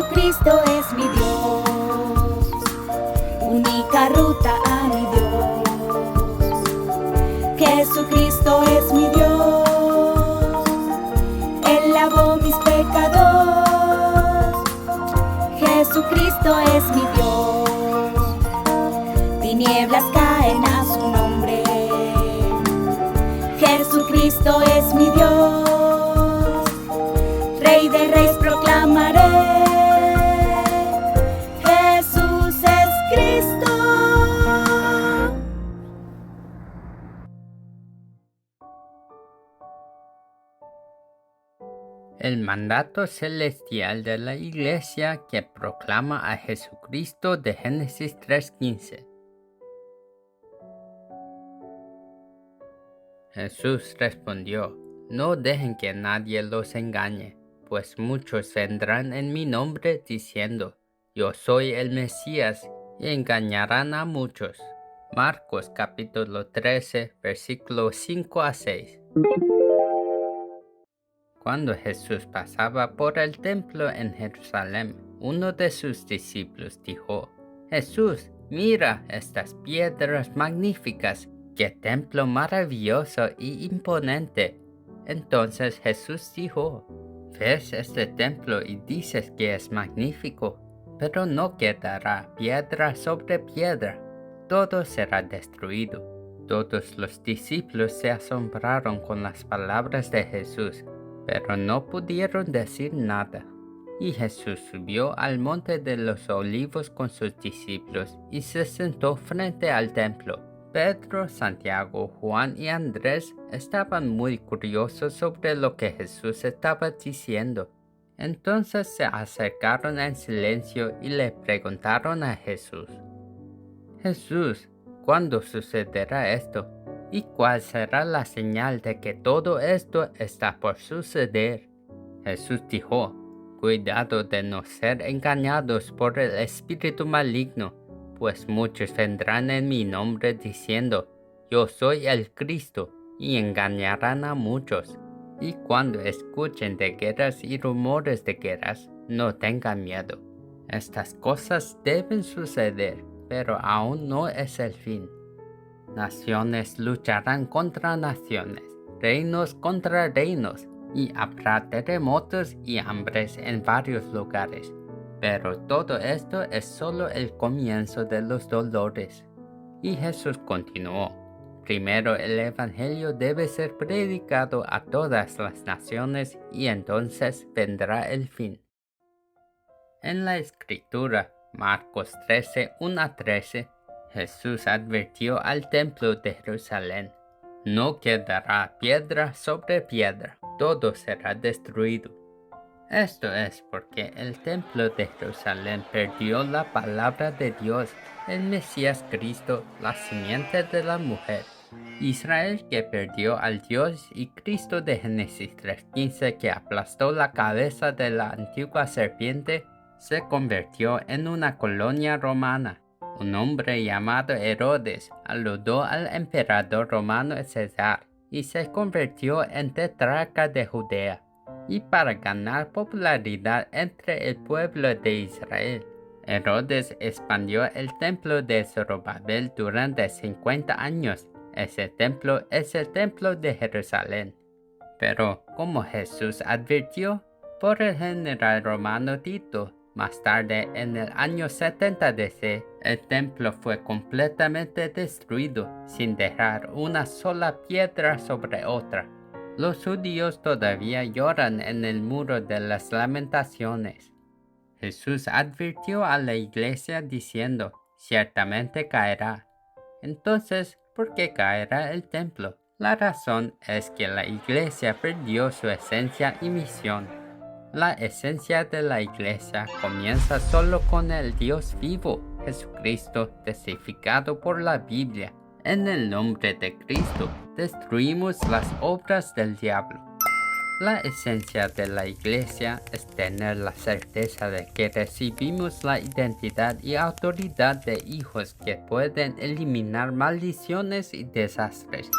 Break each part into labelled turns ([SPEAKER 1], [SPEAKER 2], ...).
[SPEAKER 1] Jesucristo es mi Dios, única ruta a mi Dios. Jesucristo es mi Dios, Él lavó mis pecados. Jesucristo es mi Dios, tinieblas caen a su nombre. Jesucristo es mi Dios, Rey de Reyes proclamaré. Jesús es Cristo.
[SPEAKER 2] El mandato celestial de la Iglesia que proclama a Jesucristo de Génesis 3:15. Jesús respondió: No dejen que nadie los engañe, pues muchos vendrán en mi nombre diciendo: Yo soy el Mesías, y engañarán a muchos. Marcos capítulo 13, versículos 5 a 6. Cuando Jesús pasaba por el templo en Jerusalén, uno de sus discípulos dijo: Jesús, mira estas piedras magníficas, qué templo maravilloso y imponente. Entonces Jesús dijo: ¿Ves este templo y dices que es magnífico? Pero no quedará piedra sobre piedra, todo será destruido. Todos los discípulos se asombraron con las palabras de Jesús, pero no pudieron decir nada. Y Jesús subió al monte de los olivos con sus discípulos y se sentó frente al templo. Pedro, Santiago, Juan y Andrés estaban muy curiosos sobre lo que Jesús estaba diciendo. Entonces se acercaron en silencio y le preguntaron a Jesús: Jesús, ¿cuándo sucederá esto? ¿Y cuál será la señal de que todo esto está por suceder? Jesús dijo: Cuidado de no ser engañados por el espíritu maligno, pues muchos vendrán en mi nombre diciendo: Yo soy el Cristo, y engañarán a muchos. Y cuando escuchen de guerras y rumores de guerras, no tengan miedo. Estas cosas deben suceder, pero aún no es el fin. Naciones lucharán contra naciones, reinos contra reinos, y habrá terremotos y hambres en varios lugares. Pero todo esto es solo el comienzo de los dolores. Y Jesús continuó: Primero el Evangelio debe ser predicado a todas las naciones y entonces vendrá el fin. En la Escritura, Marcos 13, 1 a 13, Jesús advirtió al templo de Jerusalén: No quedará piedra sobre piedra, todo será destruido. Esto es porque el templo de Jerusalén perdió la palabra de Dios, el Mesías Cristo, la simiente de la mujer. Israel, que perdió al Dios y Cristo de Génesis 3:15, que aplastó la cabeza de la antigua serpiente, se convirtió en una colonia romana. Un hombre llamado Herodes aludó al emperador romano César y se convirtió en tetrarca de Judea. Y para ganar popularidad entre el pueblo de Israel, Herodes expandió el templo de Zorobabel durante 50 años. Ese templo es el templo de Jerusalén. Pero, como Jesús advirtió por el general romano Tito, más tarde, en el año 70 DC, el templo fue completamente destruido, sin dejar una sola piedra sobre otra. Los judíos todavía lloran en el muro de las lamentaciones. Jesús advirtió a la iglesia diciendo: Ciertamente caerá. Entonces, ¿por qué caerá el templo? La razón es que la iglesia perdió su esencia y misión. La esencia de la iglesia comienza solo con el Dios vivo, Jesucristo, testificado por la Biblia. En el nombre de Cristo, destruimos las obras del diablo. La esencia de la iglesia es tener la certeza de que recibimos la identidad y autoridad de hijos que pueden eliminar maldiciones y desastres.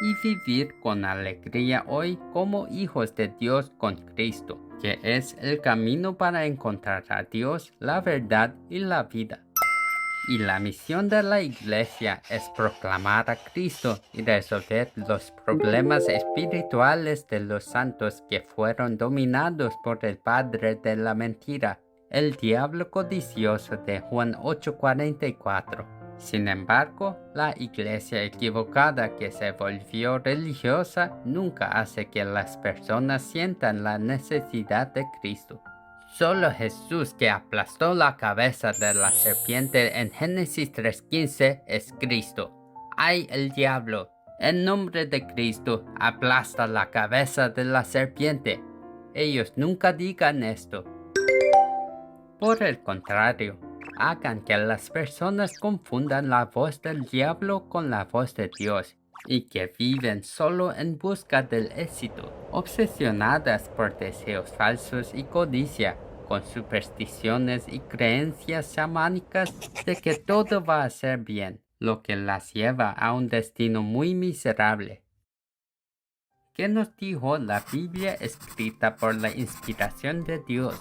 [SPEAKER 2] y vivir con alegría hoy como hijos de Dios con Cristo, que es el camino para encontrar a Dios, la verdad y la vida. Y la misión de la Iglesia es proclamar a Cristo y resolver los problemas espirituales de los santos que fueron dominados por el padre de la mentira, el diablo codicioso de Juan 8:44. Sin embargo, la Iglesia equivocada que se volvió religiosa nunca hace que las personas sientan la necesidad de Cristo. Solo Jesús, que aplastó la cabeza de la serpiente en Génesis 3:15, es Cristo. ¡Ay, el diablo! En nombre de Cristo, aplasta la cabeza de la serpiente. Ellos nunca digan esto. Por el contrario, hagan que las personas confundan la voz del diablo con la voz de Dios y que viven solo en busca del éxito, obsesionadas por deseos falsos y codicia, con supersticiones y creencias chamánicas de que todo va a ser bien, lo que las lleva a un destino muy miserable. ¿Qué nos dijo la Biblia escrita por la inspiración de Dios?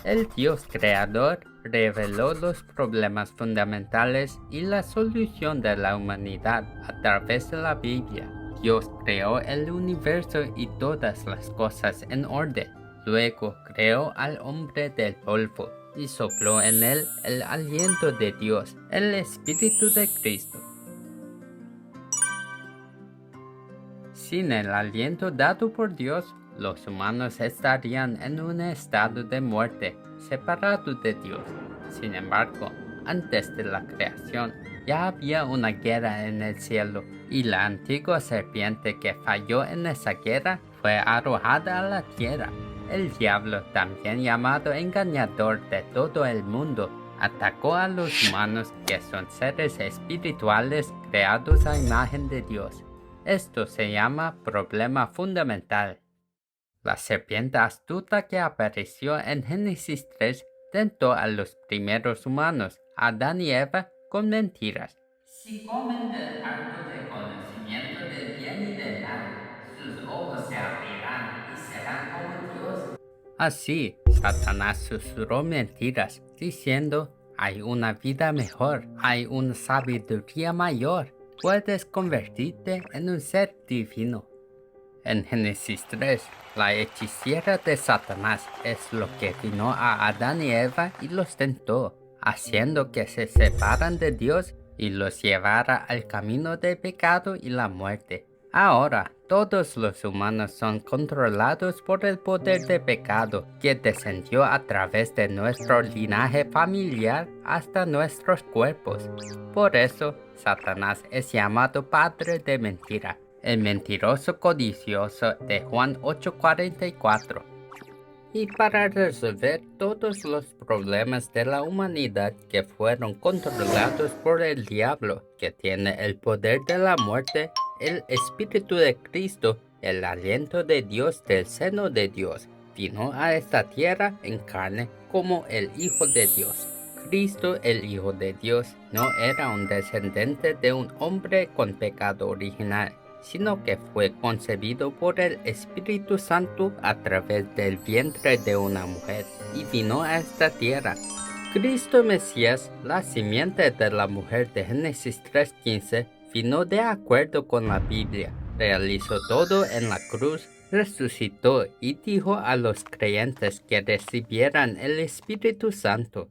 [SPEAKER 2] El Dios creador reveló los problemas fundamentales y la solución de la humanidad a través de la Biblia. Dios creó el universo y todas las cosas en orden. Luego creó al hombre del polvo y sopló en él el aliento de Dios, el Espíritu de Cristo. Sin el aliento dado por Dios, los humanos estarían en un estado de muerte, separados de Dios. Sin embargo, antes de la creación, ya había una guerra en el cielo, y la antigua serpiente que falló en esa guerra fue arrojada a la tierra. El diablo, también llamado engañador de todo el mundo, atacó a los humanos, que son seres espirituales creados a imagen de Dios. Esto se llama problema fundamental. La serpiente astuta que apareció en Génesis 3 tentó a los primeros humanos, Adán y Eva, con mentiras. Si comen del árbol del conocimiento del bien y del mal, sus ojos se abrirán y serán como Dios. Así, Satanás susurró mentiras, diciendo, hay una vida mejor, hay una sabiduría mayor. Puedes convertirte en un ser divino. En Génesis 3, la hechicera de Satanás es lo que vino a Adán y Eva y los tentó, haciendo que se separan de Dios y los llevara al camino del pecado y la muerte. Ahora, todos los humanos son controlados por el poder del pecado que descendió a través de nuestro linaje familiar hasta nuestros cuerpos. Por eso, Satanás es llamado padre de mentira, el mentiroso codicioso de Juan 8:44. Y para resolver todos los problemas de la humanidad que fueron controlados por el diablo, que tiene el poder de la muerte, el Espíritu de Cristo, el aliento de Dios del seno de Dios, vino a esta tierra en carne como el Hijo de Dios. Cristo, el Hijo de Dios, no era un descendiente de un hombre con pecado original, sino que fue concebido por el Espíritu Santo a través del vientre de una mujer y vino a esta tierra. Cristo Mesías, la simiente de la mujer de Génesis 3:15, vino de acuerdo con la Biblia, realizó todo en la cruz, resucitó y dijo a los creyentes que recibieran el Espíritu Santo.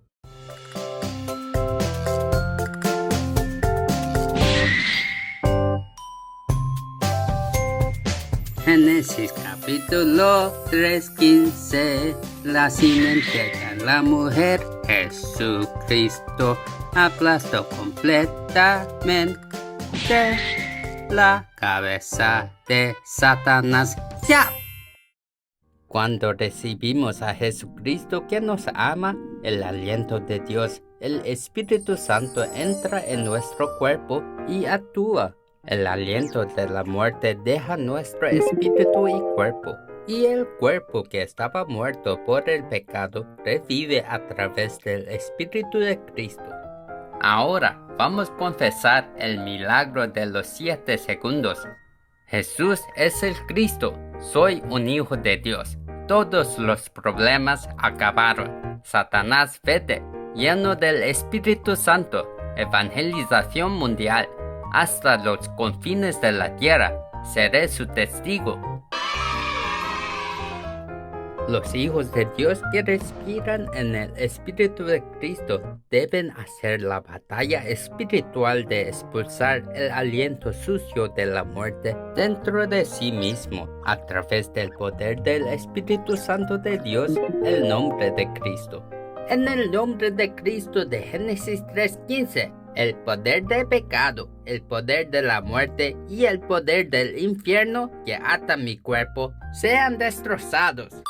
[SPEAKER 2] Génesis capítulo 3:15. La simiente de la mujer, Jesucristo, aplastó completamente la cabeza de Satanás. ¡Ya! Cuando recibimos a Jesucristo que nos ama, el aliento de Dios, el Espíritu Santo entra en nuestro cuerpo y actúa. El aliento de la muerte deja nuestro espíritu y cuerpo, y el cuerpo que estaba muerto por el pecado revive a través del Espíritu de Cristo. Ahora vamos a confesar el milagro de los 7 segundos. Jesús es el Cristo. Soy un hijo de Dios. Todos los problemas acabaron. Satanás, vete, lleno del Espíritu Santo. Evangelización mundial. Hasta los confines de la tierra. Seré su testigo. Los hijos de Dios que respiran en el Espíritu de Cristo deben hacer la batalla espiritual de expulsar el aliento sucio de la muerte dentro de sí mismo a través del poder del Espíritu Santo de Dios, el nombre de Cristo. En el nombre de Cristo de Génesis 3:15, el poder del pecado, el poder de la muerte y el poder del infierno que ata mi cuerpo sean destrozados.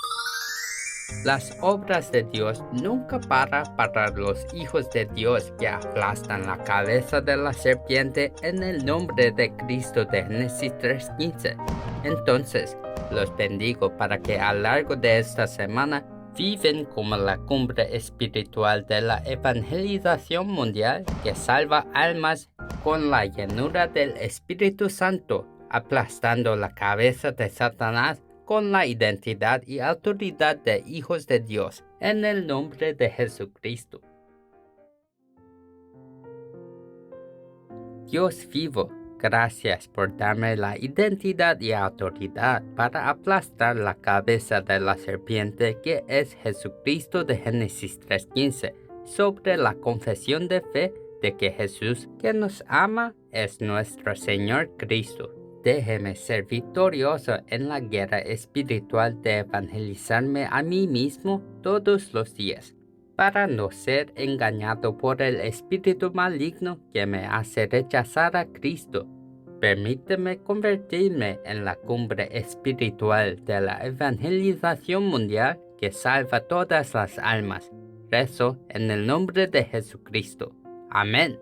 [SPEAKER 2] Las obras de Dios nunca paran para los hijos de Dios que aplastan la cabeza de la serpiente en el nombre de Cristo de Génesis 3:15. Entonces, los bendigo para que a lo largo de esta semana viven como la cumbre espiritual de la evangelización mundial que salva almas con la llenura del Espíritu Santo, aplastando la cabeza de Satanás con la identidad y autoridad de hijos de Dios, en el nombre de Jesucristo. Dios vivo, gracias por darme la identidad y autoridad para aplastar la cabeza de la serpiente que es Jesucristo de Génesis 3:15, sobre la confesión de fe de que Jesús, que nos ama, es nuestro Señor Cristo. Déjeme ser victorioso en la guerra espiritual de evangelizarme a mí mismo todos los días, para no ser engañado por el espíritu maligno que me hace rechazar a Cristo. Permíteme convertirme en la cumbre espiritual de la evangelización mundial que salva todas las almas. Rezo en el nombre de Jesucristo. Amén.